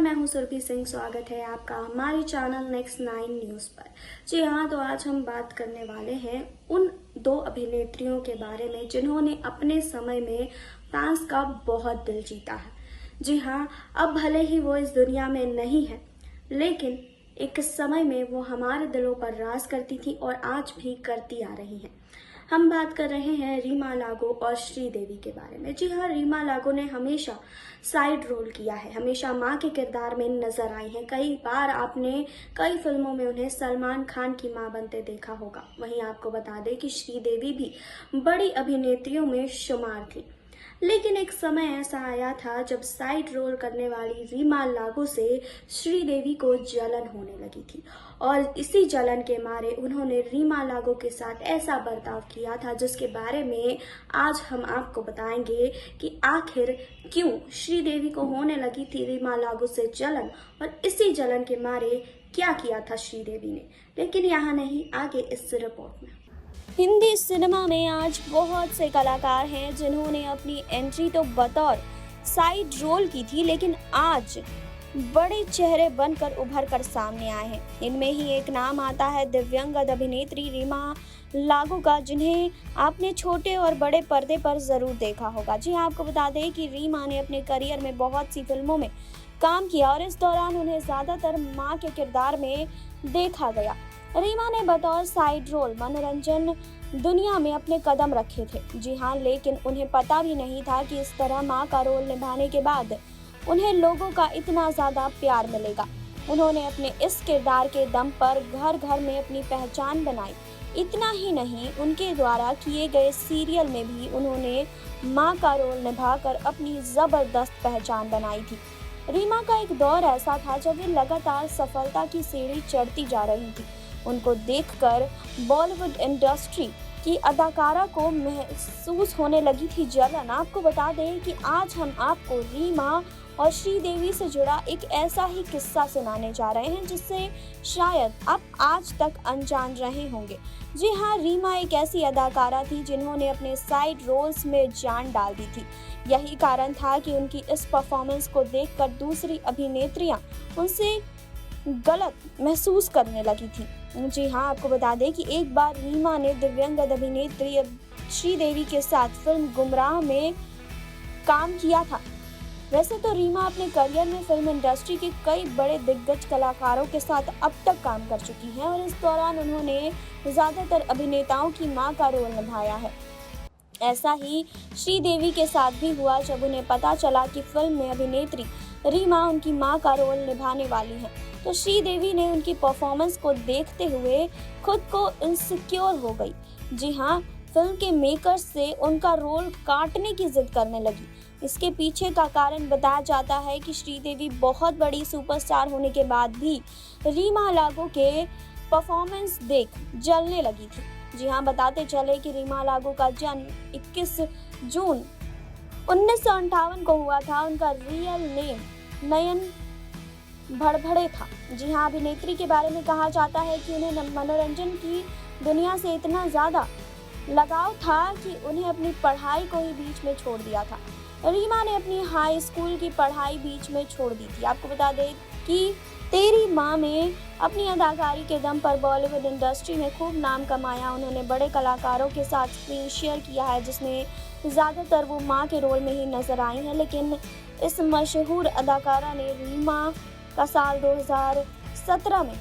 मैं हूं सुरभि सिंह। स्वागत है आपका हमारे चैनल नेक्स्ट 9 न्यूज़ पर। जी हाँ, तो आज हम बात करने वाले हैं उन दो अभिनेत्रियों के बारे में जिन्होंने अपने समय में फैंस का बहुत दिल जीता है। जी हाँ, अब भले ही वो इस दुनिया में नहीं है, लेकिन एक समय में वो हमारे दिलों पर राज करती थी और आज भी करती आ रही हैं। हम बात कर रहे हैं रीमा लागो और श्रीदेवी के बारे में। जी हाँ, रीमा लागो ने हमेशा साइड रोल किया है, हमेशा माँ के किरदार में नजर आई हैं। कई बार आपने कई फिल्मों में उन्हें सलमान खान की माँ बनते देखा होगा। वहीं आपको बता दें कि श्रीदेवी भी बड़ी अभिनेत्रियों में शुमार थी, लेकिन एक समय ऐसा आया था जब साइड रोल करने वाली रीमा लागो से श्रीदेवी को जलन होने लगी थी और इसी जलन के मारे उन्होंने रीमा लागो के साथ ऐसा बर्ताव किया था जिसके बारे में आज हम आपको बताएंगे कि आखिर क्यों श्रीदेवी को होने लगी थी रीमा लागो से जलन और इसी जलन के मारे क्या किया था श्रीदेवी ने। लेकिन यहाँ नहीं, आगे इस रिपोर्ट में। हिंदी सिनेमा में आज बहुत से कलाकार हैं जिन्होंने अपनी एंट्री तो बतौर साइड रोल की थी, लेकिन आज बड़े चेहरे बनकर उभर कर सामने आए हैं। इनमें ही एक नाम आता है दिव्यांगत अभिनेत्री रीमा लागो का, जिन्हें आपने छोटे और बड़े पर्दे पर जरूर देखा होगा। जी हाँ, आपको बता दें कि रीमा ने अपने करियर में बहुत सी फिल्मों में काम किया और इस दौरान उन्हें ज्यादातर माँ के किरदार में देखा गया। रीमा ने बतौर साइड रोल मनोरंजन दुनिया में अपने कदम रखे थे। जी हाँ, लेकिन उन्हें पता भी नहीं था कि इस तरह माँ का रोल निभाने के बाद उन्हें लोगों का इतना ज्यादा प्यार मिलेगा। उन्होंने अपने इस किरदार के दम पर घर घर में अपनी पहचान बनाई। इतना ही नहीं, उनके द्वारा किए गए सीरियल में भी उन्होंने माँ का रोल निभाकर अपनी जबरदस्त पहचान बनाई थी। रीमा का एक दौर ऐसा था जब वे लगातार सफलता की सीढ़ी चढ़ती जा रही थी। उनको देखकर बॉलीवुड इंडस्ट्री की अदाकारा को महसूस होने लगी थी जलन। आपको बता दें कि आज हम आपको रीमा और श्रीदेवी से जुड़ा एक ऐसा ही किस्सा सुनाने जा रहे हैं जिससे शायद आप आज तक अनजान रहे होंगे। जी हाँ, रीमा एक ऐसी अदाकारा थी जिन्होंने अपने साइड रोल्स में जान डाल दी थी। यही कारण था कि उनकी इस परफॉर्मेंस को देखकर दूसरी अभिनेत्रियां उनसे गलत महसूस करने लगी थी। जी हाँ, आपको बता दें कि एक बार रीमा ने दिव्यांगत अभिनेत्री श्रीदेवी के साथ फिल्म गुमराह में काम किया था। वैसे तो रीमा अपने करियर में फिल्म इंडस्ट्री के कई बड़े दिग्गज कलाकारों के साथ अब तक काम कर चुकी हैं और इस दौरान उन्होंने ज्यादातर अभिनेताओं की मां का रोल निभाया है। ऐसा ही श्रीदेवी के साथ भी हुआ जब उन्हें पता चला कि फिल्म में अभिनेत्री रीमा उनकी मां का रोल निभाने वाली है, तो श्रीदेवी ने उनकी परफॉर्मेंस को देखते हुए खुद को इनसिक्योर हो गई। जी हाँ, फिल्म के मेकर्स से उनका रोल काटने की जिद करने लगी। इसके पीछे का कारण बताया जाता है कि श्रीदेवी बहुत बड़ी सुपरस्टार होने के बाद भी रीमा लागो के परफॉर्मेंस देख जलने लगी थी। जी हाँ, बताते चले कि रीमा लागो का जन्म 21 जून 1958 को हुआ था। उनका रियल नेम नयन भड़भड़े था। जी हाँ, अभिनेत्री के बारे में कहा जाता है कि उन्हें मनोरंजन की दुनिया से इतना ज़्यादा लगाव था कि उन्हें अपनी पढ़ाई को ही बीच में छोड़ दिया था। रीमा ने अपनी हाई स्कूल की पढ़ाई बीच में छोड़ दी थी। आपको बता दें कि तेरी माँ में अपनी अदाकारी के दम पर बॉलीवुड इंडस्ट्री में खूब नाम कमाया। उन्होंने बड़े कलाकारों के साथ स्क्रीन शेयर किया है जिसमें ज़्यादातर वो माँ के रोल में ही नजर आई हैं, लेकिन इस मशहूर अदाकारा ने रीमा का साल 2017 में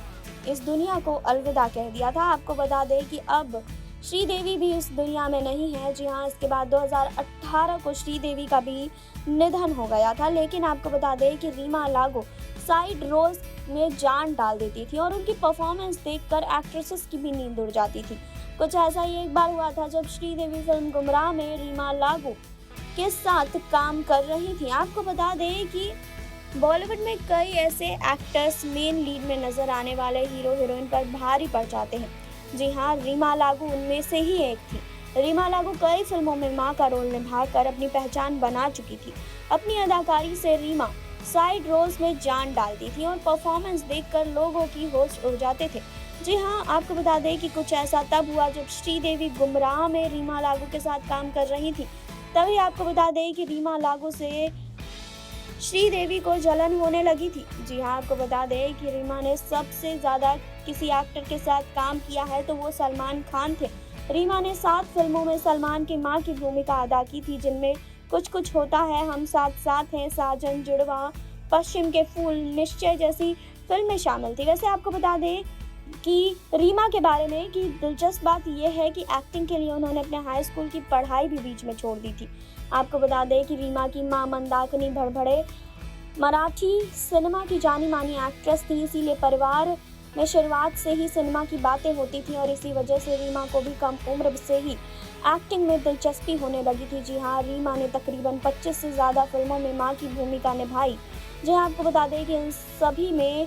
इस दुनिया को अलविदा कह दिया था। आपको बता दें कि अब श्रीदेवी भी इस दुनिया में नहीं है। जी हाँ, इसके बाद 2018 को श्रीदेवी का भी निधन हो गया था। लेकिन आपको बता दें कि रीमा लागो साइड रोल्स में जान डाल देती थी और उनकी परफॉर्मेंस देखकर एक्ट्रेसेस की भी नींद उड़ जाती थी। कुछ ऐसा ही एक बार हुआ था जब श्रीदेवी फिल्म गुमराह में रीमा लागो के साथ काम कर रही थी। आपको बता दें कि बॉलीवुड में कई ऐसे एक्टर्स मेन लीड में नजर आने वाले हीरो हीरोइन पर भारी पड़ जाते हैं। जी हाँ, रीमा लागो उनमें से ही एक थी। रीमा लागो कई फिल्मों में मां का रोल निभाकर अपनी पहचान बना चुकी थी। अपनी अदाकारी से रीमा साइड रोल्स में जान डालती थी और परफॉर्मेंस देखकर लोगों की होश उड़ जाते थे। जी हाँ, आपको बता दें कि कुछ ऐसा तब हुआ जब श्रीदेवी गुमराह में रीमा लागो के साथ काम कर रही थी। तभी आपको बता दें कि रीमा लागो से श्रीदेवी को जलन होने लगी थी। जी हाँ, आपको बता दें कि रीमा ने सबसे ज़्यादा किसी एक्टर के साथ काम किया है तो वो सलमान खान थे। रीमा ने 7 फिल्मों में सलमान की मां की भूमिका अदा की थी, जिनमें कुछ कुछ होता है, हम साथ साथ हैं, साजन, जुड़वा, पश्चिम के फूल, निश्चय जैसी फिल्में शामिल थी। वैसे आपको बता दें कि रीमा के बारे में कि दिलचस्प बात यह है कि एक्टिंग के लिए उन्होंने अपने हाई स्कूल की पढ़ाई भी बीच में छोड़ दी थी। आपको बता दें कि रीमा की मां मंदाकिनी भड़भड़े मराठी सिनेमा की जानी मानी एक्ट्रेस थी, इसीलिए परिवार में शुरुआत से ही सिनेमा की बातें होती थी और इसी वजह से रीमा को भी कम उम्र से ही एक्टिंग में दिलचस्पी होने लगी थी। जी हाँ, रीमा ने तकरीबन 25 से ज़्यादा फिल्मों में मां की भूमिका निभाई। जी हाँ, आपको बता दें कि इन सभी में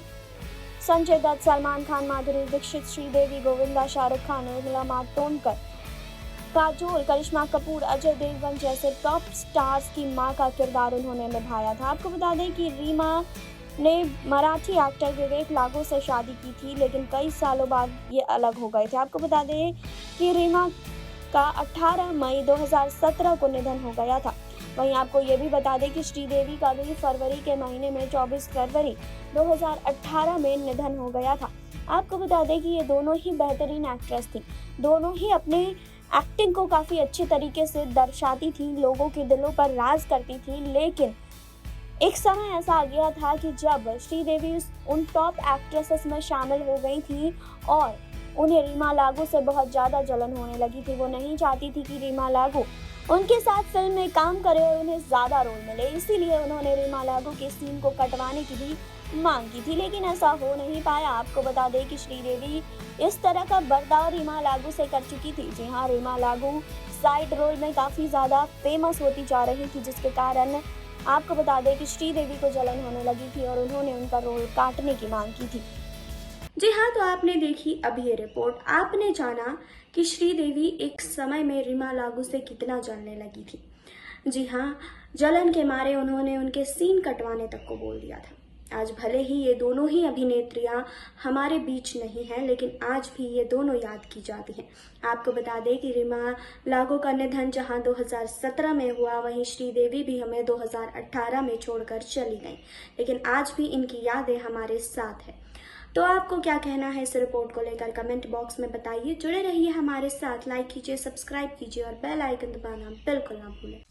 संजय दत्त, सलमान खान, माधुरी दीक्षित, श्रीदेवी, गोविंदा, शाहरुख खान, उर्मिला मातोंडकर, काजोल, करिश्मा कपूर, अजय देवगन जैसे टॉप स्टार्स की मां का किरदार उन्होंने निभाया था। आपको बता दें कि रीमा ने मराठी एक्टर विवेक लागू से शादी की थी, लेकिन कई सालों बाद ये अलग हो गए थे। आपको बता दें कि रीमा का 18 मई 2017 को निधन हो गया था। वहीं आपको ये भी बता दें कि श्रीदेवी का भी फरवरी के महीने में 24 फरवरी 2018 में निधन हो गया था। आपको बता दें कि ये दोनों ही बेहतरीन एक्ट्रेस थी, दोनों ही अपने एक्टिंग को काफ़ी अच्छे तरीके से दर्शाती थी, लोगों के दिलों पर राज करती थी। लेकिन एक समय ऐसा आ गया था कि जब श्रीदेवी उन टॉप एक्ट्रेसेस में शामिल हो गई थी और उन्हें रीमा लागू से बहुत ज़्यादा जलन होने लगी थी। वो नहीं चाहती थी कि रीमा लागू उनके साथ फिल्म में काम करे और उन्हें ज़्यादा रोल मिले, इसीलिए उन्होंने रीमा लागू के सीन को कटवाने की भी मांग की थी, लेकिन ऐसा हो नहीं पाया। आपको बता दें कि श्रीदेवी इस तरह का बर्ताव रीमा लागू से कर चुकी थी। जी हाँ, रीमा लागू साइड रोल में काफ़ी ज़्यादा फेमस होती जा रही थी, जिसके कारण आपको बता दें कि श्रीदेवी को जलन होने लगी थी और उन्होंने उनका रोल काटने की मांग की थी। जी हाँ, तो आपने देखी अभी ये रिपोर्ट। आपने जाना कि श्रीदेवी एक समय में रीमा लागू से कितना जलने लगी थी। जी हाँ, जलन के मारे उन्होंने उनके सीन कटवाने तक को बोल दिया था। आज भले ही ये दोनों ही अभिनेत्रियां हमारे बीच नहीं हैं, लेकिन आज भी ये दोनों याद की जाती हैं। आपको बता दें कि रीमा लागू का निधन जहां 2017 में हुआ, वहीं श्रीदेवी भी हमें 2018 में छोड़कर चली गई, लेकिन आज भी इनकी यादें हमारे साथ है। तो आपको क्या कहना है इस रिपोर्ट को लेकर, कमेंट बॉक्स में बताइए। जुड़े रहिए हमारे साथ, लाइक कीजिए, सब्सक्राइब कीजिए और बेल आइकन दबाना बिल्कुल ना भूलें।